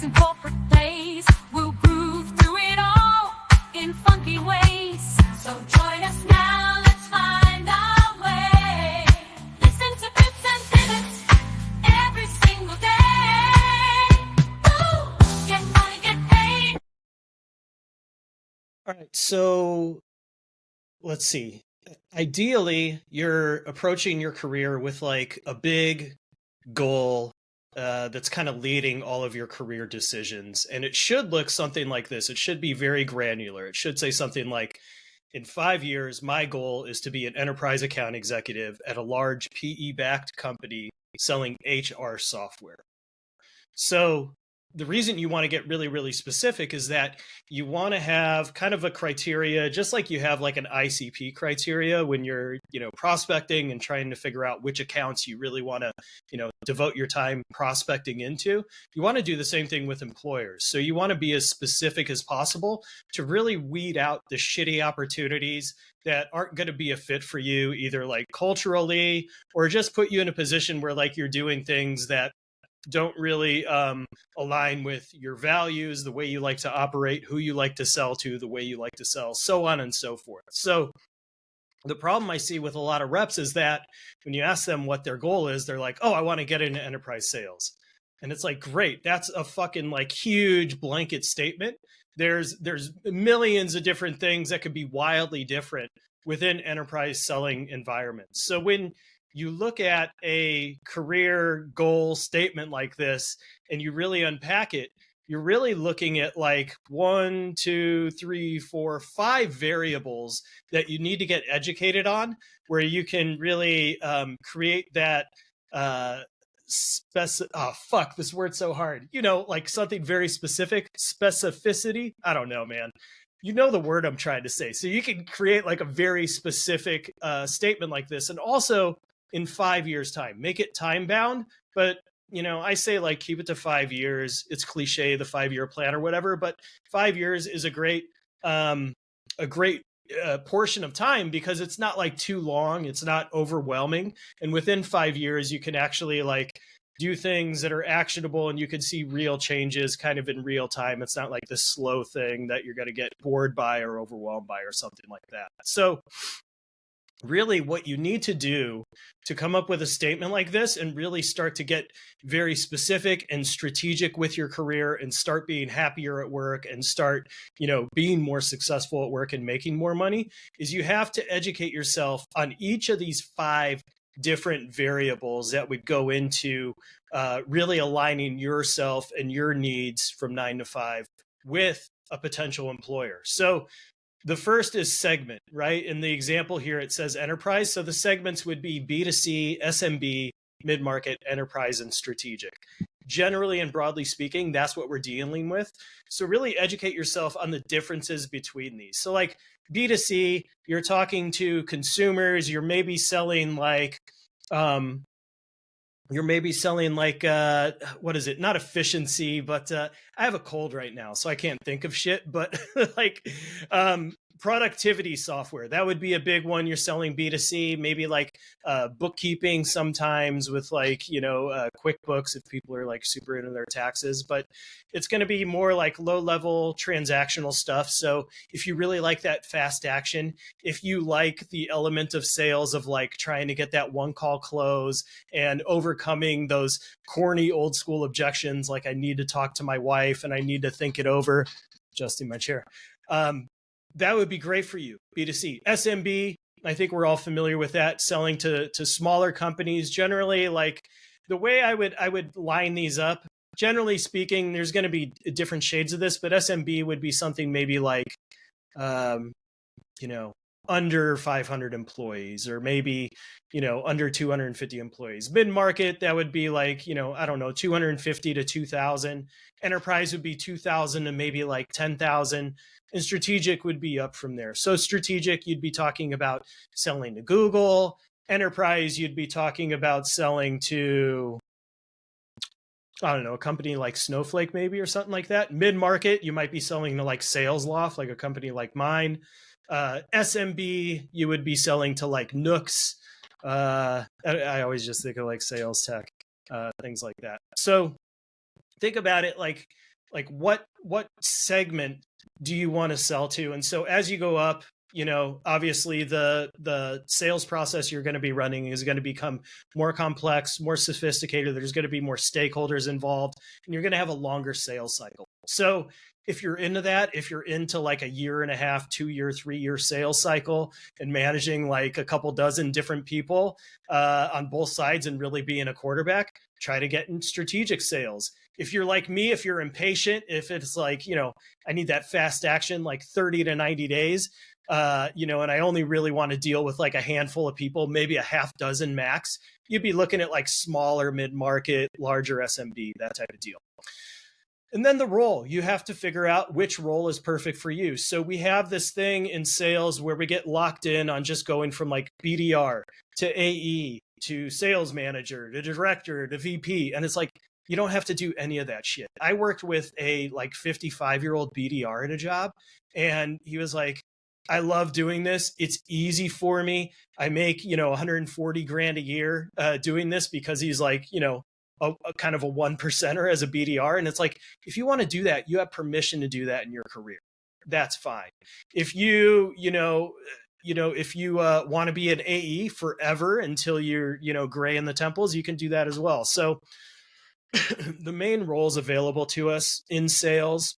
chasing corporate plays. We'll groove through it all in funky ways. So join us now, let's find our way. Listen to pips and pivots every single day. Ooh, get money, get paid. All right, so let's see. Ideally, you're approaching your career with like a big goal that's kind of leading all of your career decisions. And it should look something like this. It should be very granular. It should say something like, in 5 years, my goal is to be an enterprise account executive at a large PE-backed company selling HR software. So the reason you want to get really, really specific is that you want to have kind of a criteria, just like you have like an ICP criteria when you're, prospecting and trying to figure out which accounts you really want to, devote your time prospecting into. You want to do the same thing with employers. So you want to be as specific as possible to really weed out the shitty opportunities that aren't going to be a fit for you, either like culturally or just put you in a position where like you're doing things that don't really align with your values, the way you like to operate, who you like to sell to, the way you like to sell, so on and so forth. So the problem I see with a lot of reps is that when you ask them what their goal is, they're like, oh, I want to get into enterprise sales. And it's like, great, that's a fucking like huge blanket statement. There's millions of different things that could be wildly different within enterprise selling environments. So when you look at a career goal statement like this and you really unpack it, you're really looking at like 1, 2, 3, 4, 5 variables that you need to get educated on, where you can really create that fuck, this word's so hard. Like something very specific, specificity. I don't know, man. You know the word I'm trying to say. So you can create like a very specific statement like this. And also, in 5 years' time, make it time bound. But, I say like keep it to 5 years. It's cliche, the 5-year plan or whatever, but 5 years is a great portion of time because it's not like too long. It's not overwhelming. And within 5 years, you can actually like do things that are actionable and you can see real changes kind of in real time. It's not like this slow thing that you're going to get bored by or overwhelmed by or something like that. So really what you need to do to come up with a statement like this and really start to get very specific and strategic with your career and start being happier at work and start, being more successful at work and making more money is you have to educate yourself on each of these 5 different variables that would go into really aligning yourself and your needs from 9 to 5 with a potential employer. So the first is segment, right? In the example here, it says enterprise. So the segments would be B2C, SMB, mid-market, enterprise, and strategic. Generally and broadly speaking, that's what we're dealing with. So really educate yourself on the differences between these. So like B2C, you're talking to consumers, you're maybe selling like, what is it? Not efficiency, but I have a cold right now, so I can't think of shit, but like productivity software. That would be a big one. You're selling B2C, maybe like bookkeeping sometimes with like, QuickBooks if people are like super into their taxes, but it's going to be more like low level transactional stuff. So if you really like that fast action, if you like the element of sales of like trying to get that one call close and overcoming those corny old school objections, like I need to talk to my wife and I need to think it over, adjusting my chair. That would be great for you. B2C. SMB, I think we're all familiar with that, selling to smaller companies. Generally, like the way I would line these up, generally speaking, there's going to be different shades of this, but SMB would be something maybe like, under 500 employees or maybe, under 250 employees. Mid-market, that would be like, 250 to 2,000. Enterprise would be 2,000 to maybe like 10,000. And strategic would be up from there. So strategic, you'd be talking about selling to Google. Enterprise, you'd be talking about selling to, a company like Snowflake maybe or something like that. Mid-market, you might be selling to like SalesLoft, like a company like mine. SMB, you would be selling to like Nooks. I always just think of like sales tech, things like that. So think about it like what segment do you want to sell to? And so as you go up, obviously the sales process you're going to be running is going to become more complex, more sophisticated. There's going to be more stakeholders involved, and you're going to have a longer sales cycle. So if you're into that, if you're into like a 1.5 year, 2 year, 3 year sales cycle and managing like a couple dozen different people on both sides and really being a quarterback, try to get in strategic sales. If you're like me, if you're impatient, if it's like, I need that fast action, like 30 to 90 days, and I only really want to deal with like a handful of people, maybe a half dozen max, you'd be looking at like smaller mid-market, larger SMB, that type of deal. And then the role, you have to figure out which role is perfect for you. So we have this thing in sales where we get locked in on just going from like BDR to AE to sales manager to director to VP. And it's like, you don't have to do any of that shit. I worked with a like 55-year-old BDR at a job, and he was like, I love doing this. It's easy for me. I make, 140 grand a year doing this, because he's like, a kind of a 1%er as a BDR. And it's like, if you want to do that, you have permission to do that in your career. That's fine. If you want to be an AE forever until you're, gray in the temples, you can do that as well. So the main roles available to us in sales,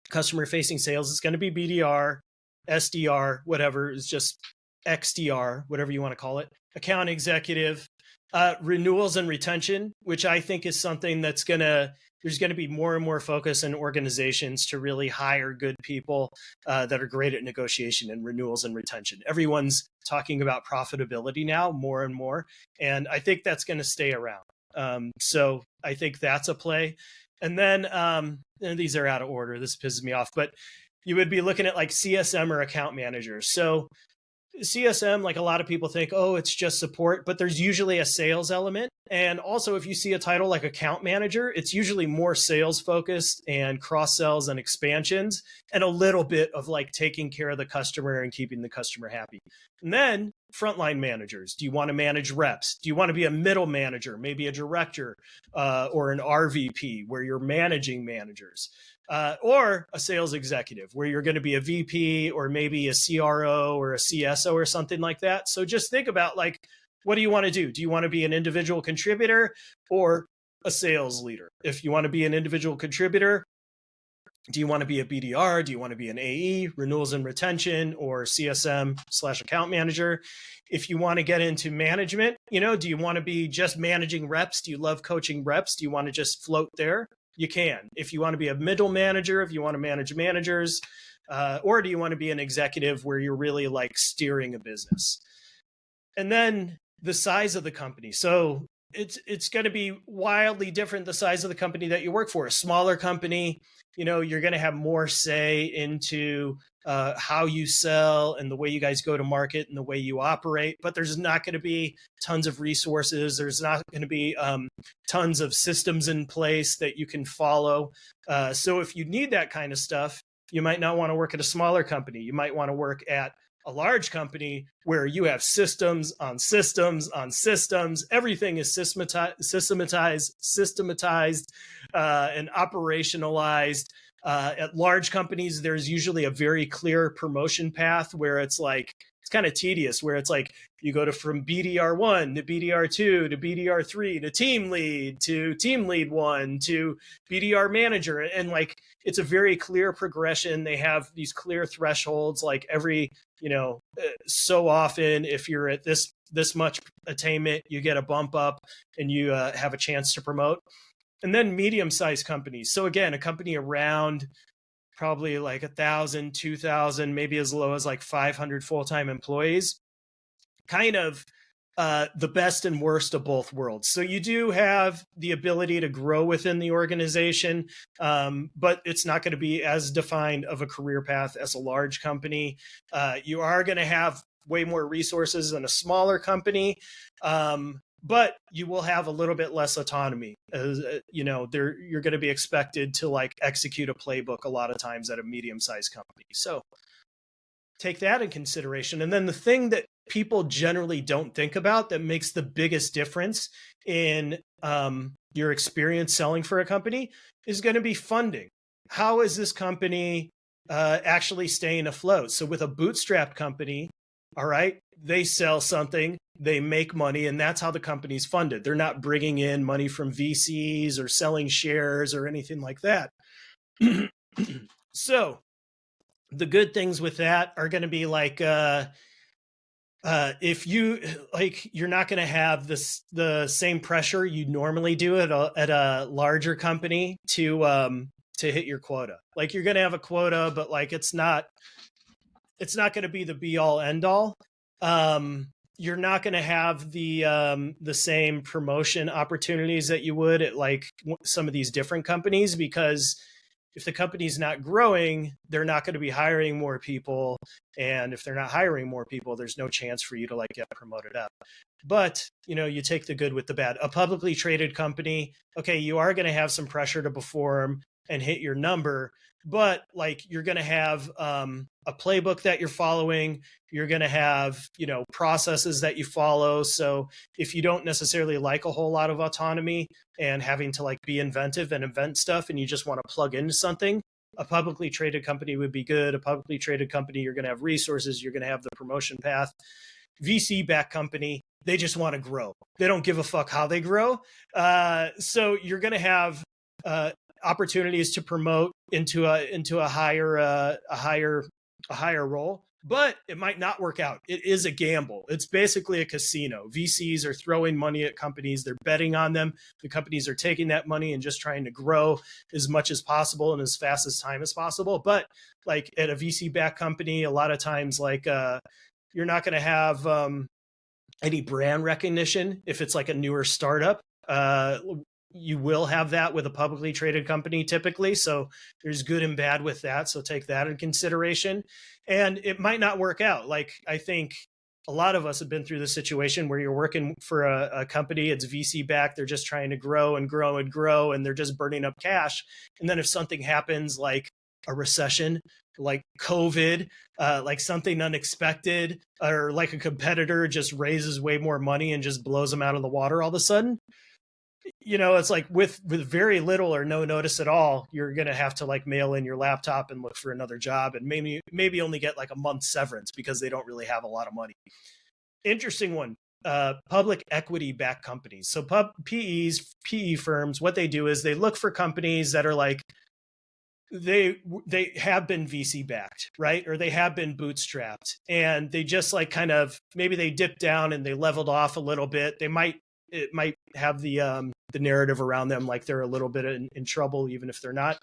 customer facing sales, is going to be BDR, SDR, whatever is just XDR, whatever you want to call it, account executive, renewals and retention, which I think is something there's going to be more and more focus in organizations to really hire good people that are great at negotiation and renewals and retention. Everyone's talking about profitability now more and more, and I think that's going to stay around. So I think that's a play. And then and these are out of order. This pisses me off, but you would be looking at like CSM or account managers. So CSM, like a lot of people think, oh, it's just support, but there's usually a sales element. And also, if you see a title like account manager, it's usually more sales focused and cross sells and expansions, and a little bit of like taking care of the customer and keeping the customer happy. And then frontline managers. Do you want to manage reps? Do you want to be a middle manager, maybe a director or an RVP where you're managing managers? Or a sales executive where you're going to be a VP or maybe a CRO or a CSO or something like that. So just think about like, what do you want to do? Do you want to be an individual contributor or a sales leader? If you want to be an individual contributor, do you want to be a BDR? Do you want to be an AE, renewals and retention, or CSM/account manager? If you want to get into management, do you want to be just managing reps? Do you love coaching reps? Do you want to just float there? You can. If you want to be a middle manager, if you want to manage managers, or do you want to be an executive where you're really like steering a business? And then the size of the company. So it's going to be wildly different, the size of the company that you work for. A smaller company, you're going to have more say into how you sell and the way you guys go to market and the way you operate. But there's not going to be tons of resources. There's not going to be tons of systems in place that you can follow. So if you need that kind of stuff, you might not want to work at a smaller company. You might want to work at a large company where you have systems on systems on systems. Everything is systematized, and operationalized. At large companies, there's usually a very clear promotion path where it's like, it's kind of tedious, where it's like you go from BDR1 to BDR2 to BDR3 to team lead 1 to BDR manager. And like, it's a very clear progression. They have these clear thresholds, like every, so often, if you're at this much attainment, you get a bump up and you have a chance to promote. And then medium-sized companies. So again, a company around probably like 1,000, 2,000, maybe as low as like 500 full-time employees, kind of the best and worst of both worlds. So you do have the ability to grow within the organization, but it's not going to be as defined of a career path as a large company. You are going to have way more resources than a smaller company, but you will have a little bit less autonomy. You're going to be expected to like execute a playbook a lot of times at a medium-sized company. So take that in consideration. And then the thing that people generally don't think about that makes the biggest difference in your experience selling for a company is going to be funding. How is this company actually staying afloat? So with a bootstrap company, all right, they sell something, they make money, and that's how the company's funded. They're not bringing in money from VCs or selling shares or anything like that. So the good things with that are going to be like, if you like, you're not going to have the same pressure you normally do at a larger company to hit your quota. Like you're going to have a quota, but like it's not going to be the be all end all. You're not going to have the same promotion opportunities that you would at like some of these different companies, because if the company's not growing, they're not going to be hiring more people. And if they're not hiring more people, there's no chance for you to like get promoted up. But, you know, you take the good with the bad. A publicly traded company, okay, you are going to have some pressure to perform and hit your number, but like you're going to have a playbook that you're following. You're going to have, you know, processes that you follow. So if you don't necessarily like a whole lot of autonomy and having to like be inventive and invent stuff, and you just want to plug into something, a publicly traded company would be good. A publicly traded company, you're going to have resources, you're going to have the promotion path. VC backed company, they just want to grow. They don't give a fuck how they grow. So you're going to have opportunities to promote into a higher role, but it might not work out. It is a gamble. It's basically a casino. VCs are throwing money at companies. They're betting on them. The companies are taking that money and just trying to grow as much as possible and as fast as time as possible. But like at a VC backed company, a lot of times like you're not going to have any brand recognition if it's like a newer startup. You will have that with a publicly traded company typically. So there's good and bad with that. So take that in consideration. And it might not work out. Like I think a lot of us have been through the situation where you're working for a company, it's VC backed, they're just trying to grow and grow and grow, and they're just burning up cash. And then if something happens like a recession, like COVID, like something unexpected, or like a competitor just raises way more money and just blows them out of the water all of a sudden, you know, it's like with very little or no notice at all, you're going to have to like mail in your laptop and look for another job, and maybe only get like a month's severance because they don't really have a lot of money. Interesting one. Public equity backed companies. So PE firms, what they do is they look for companies that are like, they have been VC backed, right? Or they have been bootstrapped, and they just like kind of, maybe they dipped down and they leveled off a little bit. It might have the narrative around them like they're a little bit in trouble, even if they're not.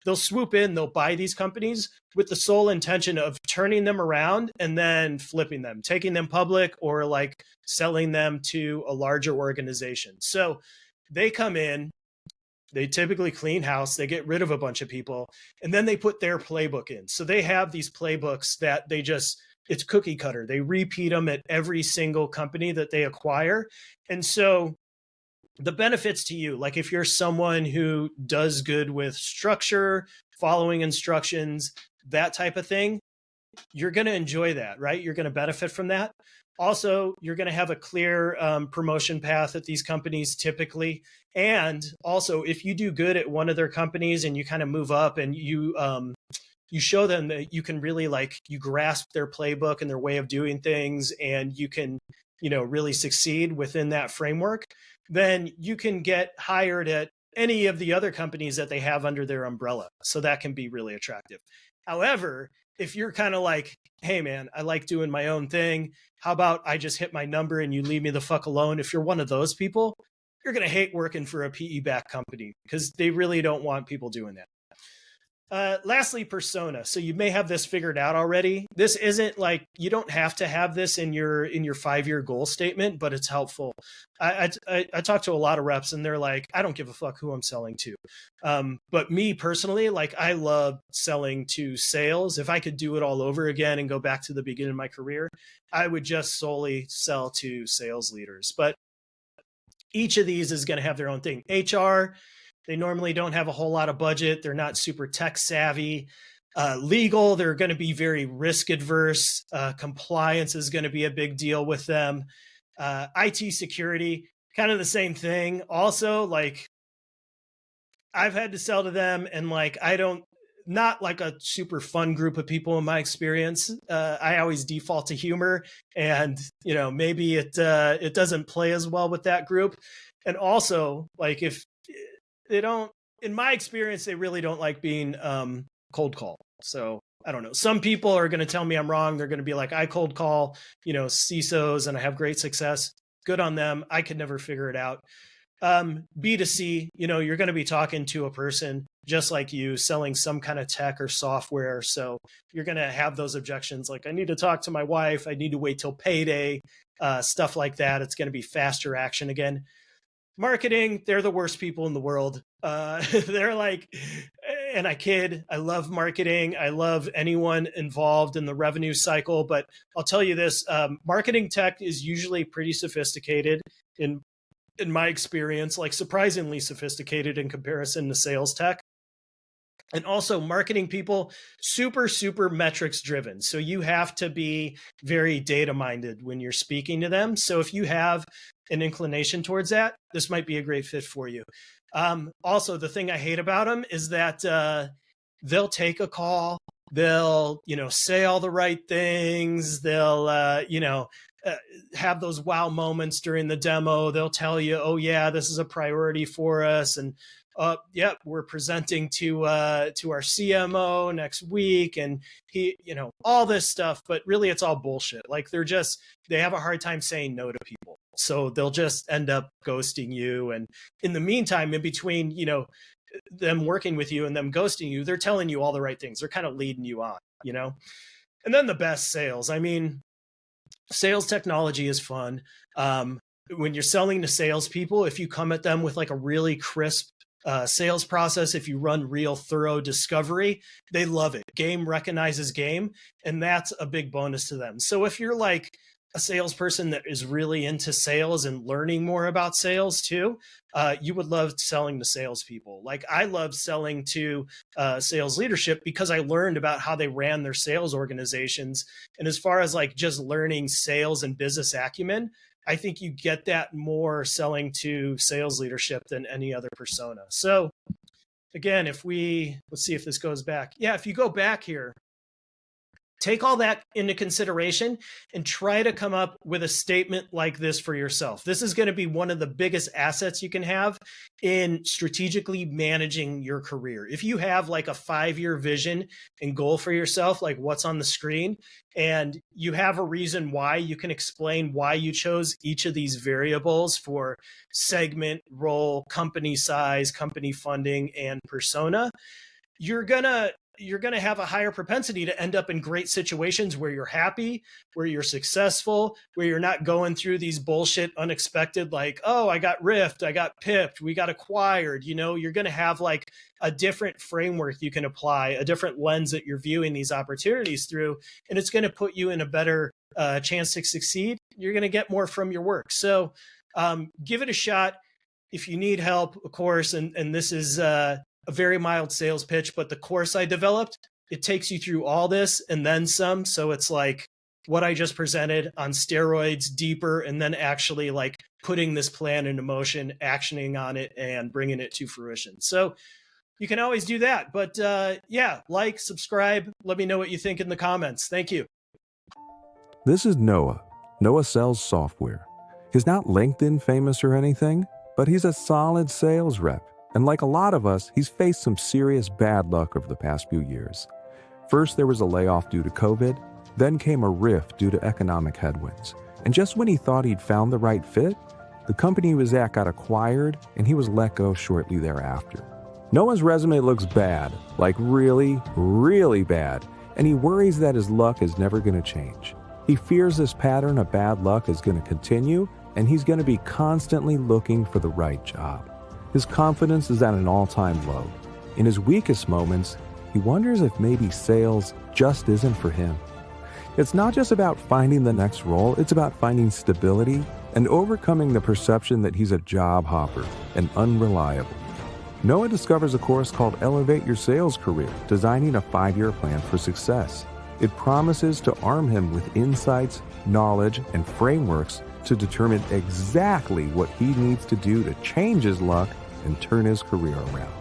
They'll swoop in, they'll buy these companies with the sole intention of turning them around and then flipping them, taking them public, or like selling them to a larger organization. So they come in, they typically clean house, they get rid of a bunch of people, and then they put their playbook in. So they have these playbooks that it's cookie cutter. They repeat them at every single company that they acquire. And so the benefits to you, like if you're someone who does good with structure, following instructions, that type of thing, you're going to enjoy that, right? You're going to benefit from that. Also, you're going to have a clear promotion path at these companies typically. And also, if you do good at one of their companies and you kind of move up and you show them that you can really you grasp their playbook and their way of doing things, and you can, really succeed within that framework, then you can get hired at any of the other companies that they have under their umbrella. So that can be really attractive. However, if you're kind of like, hey man, I like doing my own thing, how about I just hit my number and you leave me the fuck alone? If you're one of those people, you're going to hate working for a PE-backed company because they really don't want people doing that. Lastly, persona. So you may have this figured out already. This isn't like, you don't have to have this in your 5-year goal statement, but it's helpful. I talk to a lot of reps and they're like, I don't give a fuck who I'm selling to. But me personally, I love selling to sales. If I could do it all over again and go back to the beginning of my career, I would just solely sell to sales leaders. But each of these is going to have their own thing. HR, they normally don't have a whole lot of budget. They're not super tech savvy. Legal, they're going to be very risk adverse. Compliance is going to be a big deal with them. IT security, kind of the same thing. Also, like I've had to sell to them, and like not like a super fun group of people in my experience. I always default to humor, and maybe it doesn't play as well with that group. And also, like if they don't, in my experience, they really don't like being cold call. So I don't know. Some people are going to tell me I'm wrong. They're going to be like, I cold call, CISOs, and I have great success. Good on them. I could never figure it out. B2C, you're going to be talking to a person just like you, selling some kind of tech or software. So you're going to have those objections like, I need to talk to my wife. I need to wait till payday, stuff like that. It's going to be faster action again. Marketing, they're the worst people in the world. They're like, and I kid, I love marketing. I love anyone involved in the revenue cycle. But I'll tell you this, marketing tech is usually pretty sophisticated in my experience, like surprisingly sophisticated in comparison to sales tech. And also marketing people, super, super metrics driven. So you have to be very data minded when you're speaking to them. So if you have an inclination towards that, this might be a great fit for you. Also, the thing I hate about them is that they'll take a call, they'll, say all the right things, they'll, have those wow moments during the demo. They'll tell you, oh yeah, this is a priority for us. And we're presenting to our CMO next week. And he, all this stuff, but really it's all bullshit. Like they have a hard time saying no to people. So they'll just end up ghosting you. And in the meantime, in between, them working with you and them ghosting you, they're telling you all the right things. They're kind of leading you on, and then the best sales. I mean, sales technology is fun. When you're selling to salespeople, if you come at them with like a really crisp sales process, if you run real thorough discovery, they love it. Game recognizes game, and that's a big bonus to them. So if you're like a salesperson that is really into sales and learning more about sales too, you would love selling to salespeople. Like I love selling to sales leadership because I learned about how they ran their sales organizations. And as far as like just learning sales and business acumen, I think you get that more selling to sales leadership than any other persona. So again, let's see if this goes back. Yeah, if you go back here, take all that into consideration and try to come up with a statement like this for yourself. This is going to be one of the biggest assets you can have in strategically managing your career. If you have like a 5-year vision and goal for yourself, like what's on the screen, and you have a reason why, you can explain why you chose each of these variables for segment, role, company size, company funding, and persona, you're going to have a higher propensity to end up in great situations where you're happy, where you're successful, where you're not going through these bullshit unexpected, like, oh, I got riffed, I got pipped, we got acquired. You're going to have like a different framework you can apply, a different lens that you're viewing these opportunities through, and it's going to put you in a better chance to succeed. You're going to get more from your work. So give it a shot. If you need help, of course, and this is a very mild sales pitch, but the course I developed, it takes you through all this and then some. So it's like what I just presented on steroids, deeper, and then actually like putting this plan into motion, actioning on it, and bringing it to fruition. So you can always do that. But like, subscribe. Let me know what you think in the comments. Thank you. This is Noah. Noah sells software. He's not LinkedIn famous or anything, but he's a solid sales rep. And like a lot of us, he's faced some serious bad luck over the past few years. First, there was a layoff due to COVID, then came a rift due to economic headwinds. And just when he thought he'd found the right fit, the company he was at got acquired and he was let go shortly thereafter. Noah's resume looks bad, like really, really bad, and he worries that his luck is never going to change. He fears this pattern of bad luck is going to continue, and he's going to be constantly looking for the right job. His confidence is at an all-time low. In his weakest moments, he wonders if maybe sales just isn't for him. It's not just about finding the next role, it's about finding stability and overcoming the perception that he's a job hopper and unreliable. Noah discovers a course called Elevate Your Sales Career, designing a 5-year plan for success. It promises to arm him with insights, knowledge, and frameworks to determine exactly what he needs to do to change his luck and turn his career around.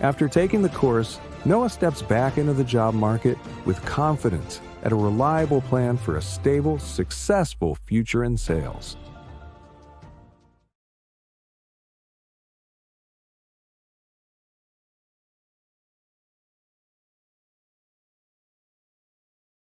After taking the course, Noah steps back into the job market with confidence and a reliable plan for a stable, successful future in sales.